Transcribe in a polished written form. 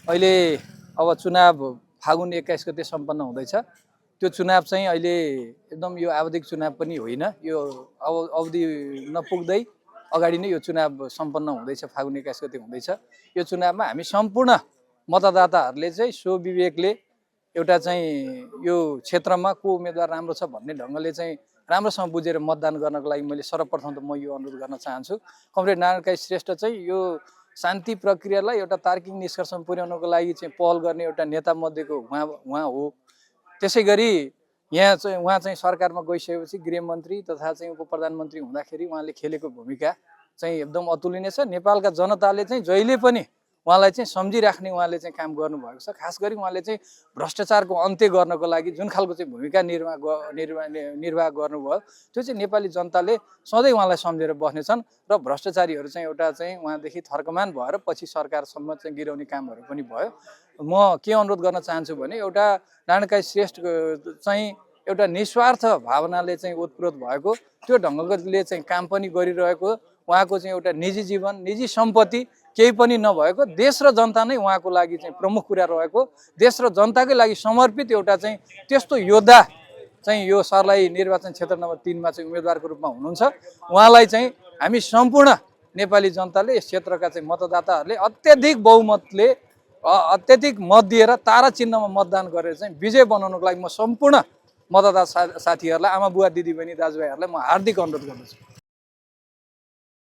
अहिले अब चुनाव फागुन 21 गते सम्पन्न हुँदैछ। त्यो चुनाव चाहिँ अहिले एकदम यो आवधिक चुनाव पनि होइन, यो अवधि नपुग्दै अगाडि नै यो चुनाव सम्पन्न हुँदैछ, फागुन 21 गते हुँदैछ। यो चुनावमा हामी सम्पूर्ण मतदाताहरूले चाहिँ स्वविवेकले एउटा चाहिँ यो क्षेत्रमा को उम्मेदवार राम्रो छ भन्ने ढङ्गले चाहिँ राम्रोसँग बुझेर मतदान गर्नको लागि मैले सर्वप्रथम त म यो अनुरोध गर्न चाहन्छु। कमरेड नारायण काजी श्रेष्ठ चाहिँ यो शान्ति प्रक्रियालाई एउटा तार्किक निष्कर्षमा पुर्याउनको लागि चाहिँ पहल गर्ने एउटा नेता मध्येको उहाँ हो। त्यसै गरी यहाँ चाहिँ उहाँ चाहिँ सरकारमा गइसकेपछि गृहमन्त्री तथा चाहिँ उप प्रधानमन्त्री हुँदाखेरि उहाँले खेलेको भूमिका चाहिँ एकदम अतुलनीय छ। नेपालका जनताले चाहिँ जहिले पनि उहाँलाई चाहिँ सम्झिराख्ने उहाँले चाहिँ काम गर्नुभएको छ। खास गरी उहाँले चाहिँ भ्रष्टाचारको अन्त्य गर्नको लागि जुन खालको चाहिँ भूमिका निर्वाह गर्नुभयो त्यो चाहिँ नेपाली जनताले सधैँ उहाँलाई सम्झेर बस्नेछन् र भ्रष्टाचारीहरू चाहिँ एउटा चाहिँ उहाँदेखि थर्कमान भएर पछि सरकारसम्म चाहिँ गिराउने कामहरू पनि भयो। म के अनुरोध गर्न चाहन्छु भने एउटा नारायण काजी श्रेष्ठ चाहिँ एउटा निस्वार्थ भावनाले चाहिँ ओतप्रोत भएको त्यो ढङ्गले चाहिँ काम पनि गरिरहेको उहाँको चाहिँ एउटा निजी जीवन निजी सम्पत्ति केही पनि नभएको देश र जनता नै उहाँको लागि चाहिँ प्रमुख कुरा रहेको देश र जनताकै लागि समर्पित एउटा चाहिँ त्यस्तो योद्धा चाहिँ यो सर्लाही निर्वाचन क्षेत्र नम्बर 3 मा चाहिँ उम्मेदवारको रूपमा हुनुहुन्छ। उहाँलाई चाहिँ हामी सम्पूर्ण नेपाली जनताले यस क्षेत्रका चाहिँ मतदाताहरूले अत्यधिक बहुमतले अत्यधिक मत दिएर तारा चिन्हमा मतदान गरेर चाहिँ विजय बनाउनको लागि म सम्पूर्ण मतदाता साथीहरूलाई आमा बुवा दिदीबहिनी दाजुभाइहरूलाई म हार्दिक अनुरोध गर्दछु।